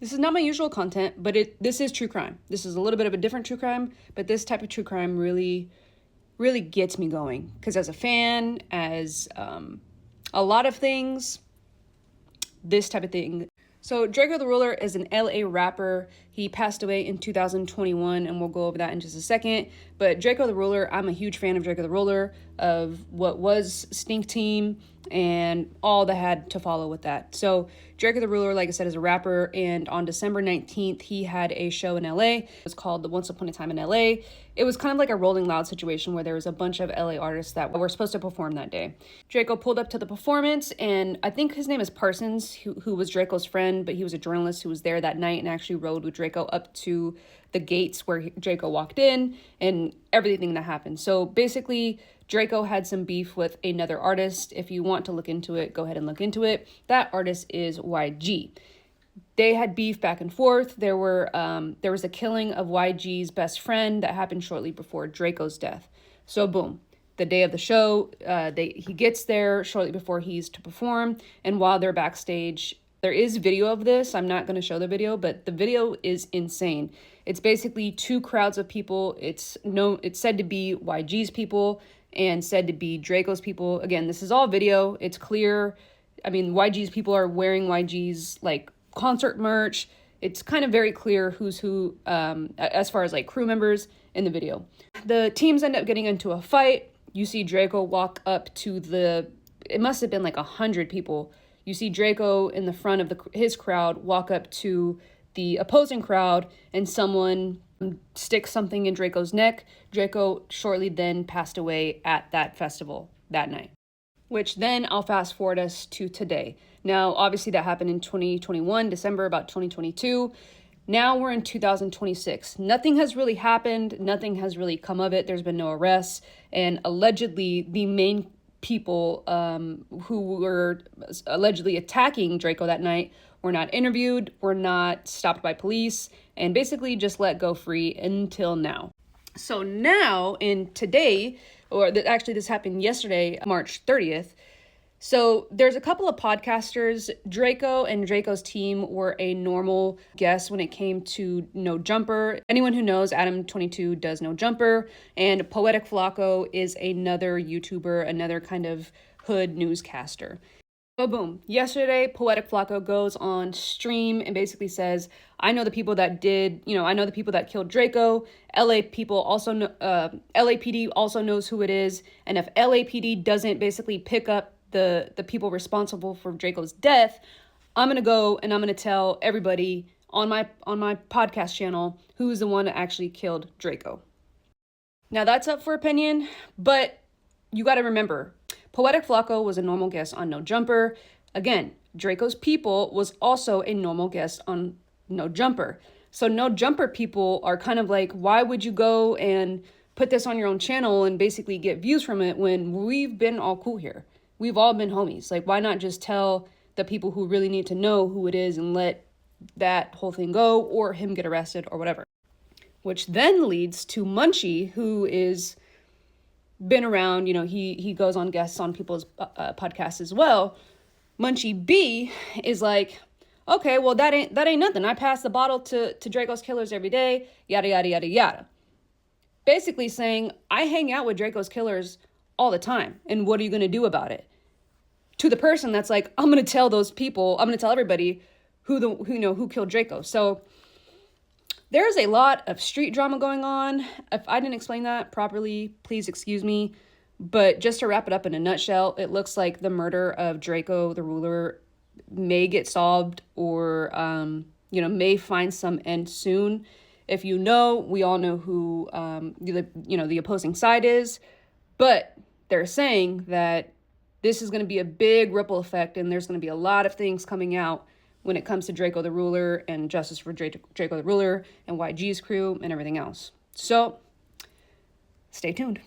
This is not my usual content, but this is true crime. This is a little bit of a different true crime, but this type of true crime really, really gets me going. Because as a fan, as a lot of things, this type of thing. So Drakeo the Ruler is an LA rapper. He passed away in 2021, and we'll go over that in just a second. But Drakeo the Ruler, I'm a huge fan of Drakeo the Ruler, of what was Stink Team, and all that had to follow with that. So Drakeo the Ruler, like I said, is a rapper, and on December 19th, he had a show in LA. It was called the Once Upon a Time in LA. It was kind of like a Rolling Loud situation where there was a bunch of LA artists that were supposed to perform that day. Drakeo pulled up to the performance, and I think his name is Parsons, who was Drakeo's friend, but he was a journalist who was there that night and actually rode with Drakeo up to the gates where Drakeo walked in and everything that happened. So basically, Drakeo had some beef with another artist. If you want to look into it, go ahead and look into it. That artist is YG. They had beef back and forth. There was a killing of YG's best friend that happened shortly before Drakeo's death. So boom, the day of the show, he gets there shortly before he's to perform, and while they're backstage, there is video of this. I'm not going to show the video, but the video is insane. It's basically two crowds of people. It's said to be YG's people and said to be Drakeo's people. Again, this is all video. It's clear. I mean, YG's people are wearing YG's like concert merch. It's kind of very clear who's who as far as like crew members in the video. The teams end up getting into a fight. You see Drakeo walk up to it must have been like 100 people. You see Drakeo in the front of his crowd walk up to the opposing crowd, and someone sticks something in Drakeo's neck. Drakeo shortly then passed away at that festival that night, which then I'll fast forward us to today. Now, obviously that happened in 2021, December, about 2022. Now we're in 2026. Nothing has really happened. Nothing has really come of it. There's been no arrests. And allegedly the main people who were allegedly attacking Drakeo that night were not interviewed, were not stopped by police, and basically just let go free until now. So now, in today, actually this happened yesterday, March 30th, so there's a couple of podcasters. Drakeo and Drakeo's team were a normal guest when it came to No Jumper. Anyone who knows, Adam22 does No Jumper, and Poetic Flacco is another YouTuber, another kind of hood newscaster. So boom, yesterday, Poetic Flacco goes on stream and basically says, I know the people that killed Drakeo. LAPD also knows who it is. And if LAPD doesn't basically pick up the people responsible for Drakeo's death, I'm going to go and I'm going to tell everybody on my podcast channel who's the one that actually killed Drakeo. Now that's up for opinion, but you got to remember, Poetic Flacco was a normal guest on No Jumper. Again, Drakeo's people was also a normal guest on No Jumper. So No Jumper people are kind of like, why would you go and put this on your own channel and basically get views from it when we've been all cool here? We've all been homies. Like, why not just tell the people who really need to know who it is and let that whole thing go, or him get arrested or whatever? Which then leads to Munchie, who is been around, he goes on guests on people's podcasts as well. Munchie B is like, okay, well, that ain't nothing. I pass the bottle to Drakeo's killers every day, yada, yada, yada, yada. Basically saying, I hang out with Drakeo's killers all the time, and what are you going to do about it? To the person that's like, I'm going to tell those people, I'm going to tell everybody who killed Drakeo. So there's a lot of street drama going on. If I didn't explain that properly, please excuse me. But just to wrap it up in a nutshell, it looks like the murder of Drakeo the Ruler may get solved, or may find some end soon. If we all know who the opposing side is, but they're saying that this is going to be a big ripple effect, and there's going to be a lot of things coming out when it comes to Drakeo the Ruler and justice for Drakeo the Ruler and YG's crew and everything else. So stay tuned.